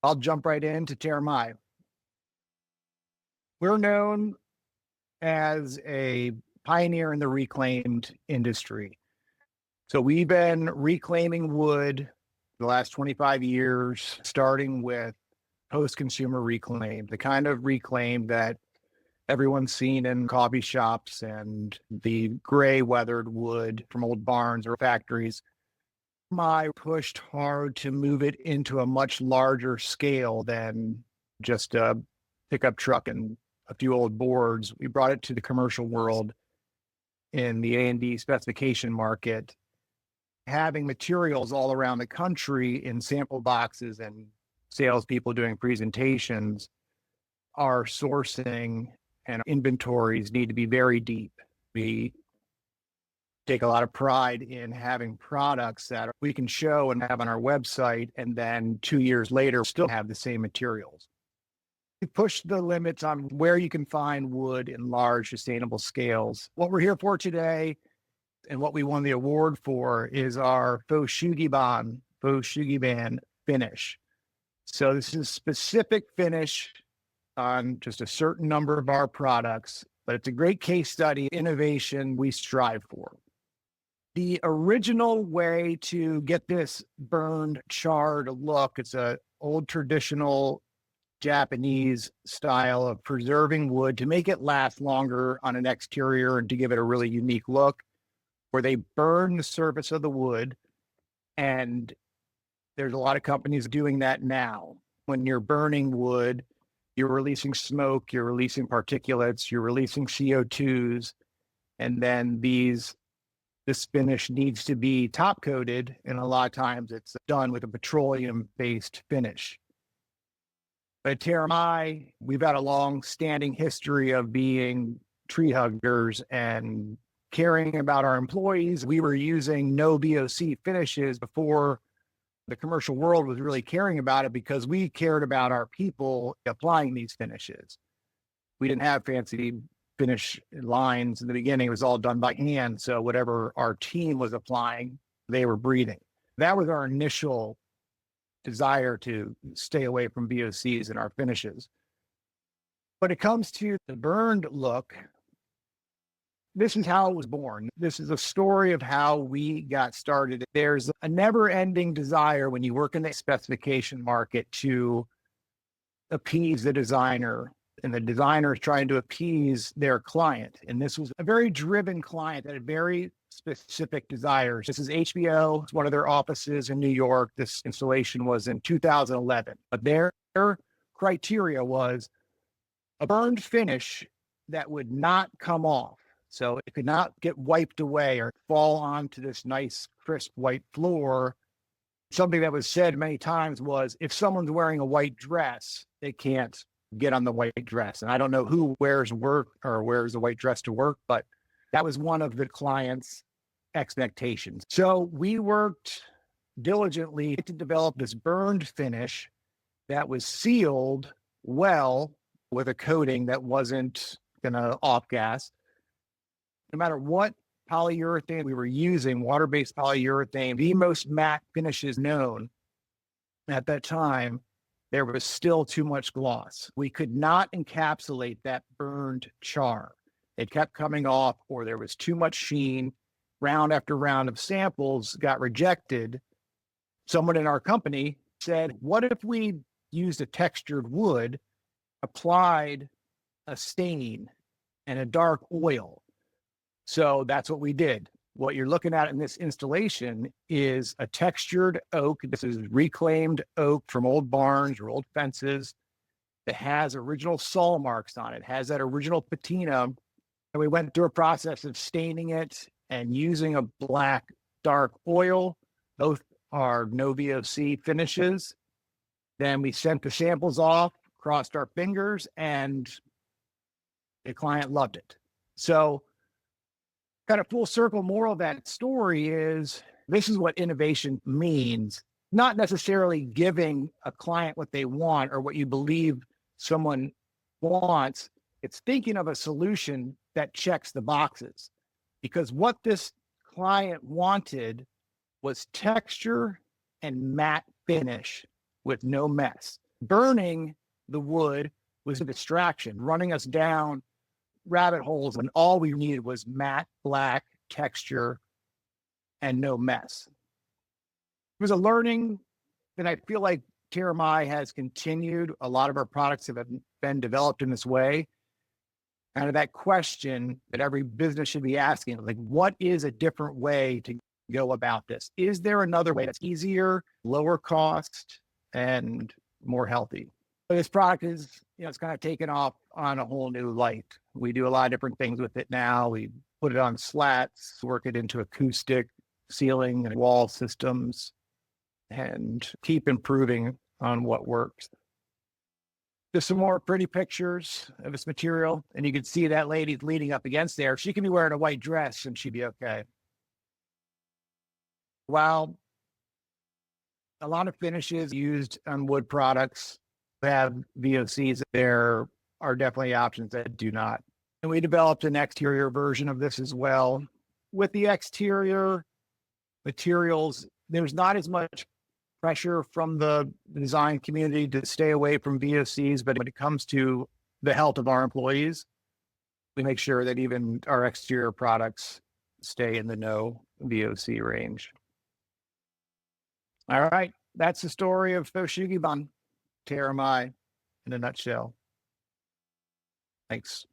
I'll jump right into TerraMai. We're known as a pioneer in the reclaimed industry. So we've been reclaiming wood the last 25 years, starting with post-consumer reclaim, the kind of reclaim that everyone's seen in coffee shops and the gray weathered wood from old barns or factories. I pushed hard to move it into a much larger scale than just a pickup truck and a few old boards. We brought it to the commercial world in the A&D specification market, having materials all around the country in sample boxes and salespeople doing presentations. Our sourcing and inventories need to be very deep. We take a lot of pride in having products that we can show and have on our website, and then 2 years later, still have the same materials. We push the limits on where you can find wood in large, sustainable scales. What we're here for today and what we won the award for is our Faux Sugi Ban finish. So this is specific finish on just a certain number of our products, but it's a great case study, innovation we strive for. The original way to get this burned, charred look, it's an old traditional Japanese style of preserving wood to make it last longer on an exterior and to give it a really unique look, where they burn the surface of the wood. And there's a lot of companies doing that now. When you're burning wood, you're releasing smoke, you're releasing particulates, you're releasing CO2s, and then this finish needs to be top coated, and a lot of times it's done with a petroleum-based finish. But at TerraMai, we've had a long-standing history of being tree huggers and caring about our employees. We were using no-VOC finishes before the commercial world was really caring about it, because we cared about our people applying these finishes. We didn't have fancy finish lines in the beginning. It was all done by hand. So whatever our team was applying, they were breathing. That was our initial desire, to stay away from VOCs in our finishes. When it comes to the burned look, this is how it was born. This is a story of how we got started. There's a never-ending desire when you work in the specification market to appease the designer, and the designer is trying to appease their client. And this was a very driven client that had very specific desires. This is HBO. It's one of their offices in New York. This installation was in 2011. But their criteria was a burned finish that would not come off. So it could not get wiped away or fall onto this nice, crisp white floor. Something that was said many times was, if someone's wearing a white dress, they can't get on the white dress. And I don't know who wears work or wears a white dress to work, but that was one of the client's expectations. So we worked diligently to develop this burned finish that was sealed well with a coating that wasn't going to off-gas. No matter what polyurethane we were using, water-based polyurethane, the most matte finishes known at that time, there was still too much gloss. We could not encapsulate that burned char. It kept coming off, or there was too much sheen. Round after round of samples got rejected. Someone in our company said, what if we used a textured wood, applied a stain and a dark oil? So that's what we did. What you're looking at in this installation is a textured oak. This is reclaimed oak from old barns or old fences that has original saw marks on it, has that original patina. And we went through a process of staining it and using a black dark oil. Both are no-VOC finishes. Then we sent the samples off, crossed our fingers, and the client loved it. So kind of full circle moral of that story is, this is what innovation means. Not necessarily giving a client what they want or what you believe someone wants. It's thinking of a solution that checks the boxes. Because what this client wanted was texture and matte finish with no mess. Burning the wood was a distraction, running us down rabbit holes when all we needed was matte black texture and no mess. It was a learning that I feel like TerraMai has continued. A lot of our products have been developed in this way. Kind of that question that every business should be asking, like, what is a different way to go about this? Is there another way that's easier, lower cost, and more healthy? But this product is, it's kind of taken off on a whole new light. We do a lot of different things with it now. We put it on slats, work it into acoustic ceiling and wall systems, and keep improving on what works. There's some more pretty pictures of this material, and you can see that lady leaning up against there. She can be wearing a white dress and she'd be okay. While a lot of finishes used on wood products have VOCs, there are definitely options that do not. And we developed an exterior version of this as well. With the exterior materials, there's not as much pressure from the design community to stay away from VOCs, but when it comes to the health of our employees, we make sure that even our exterior products stay in the no VOC range. All right, that's the story of Faux Sugi Ban, TerraMai in a nutshell. Thanks.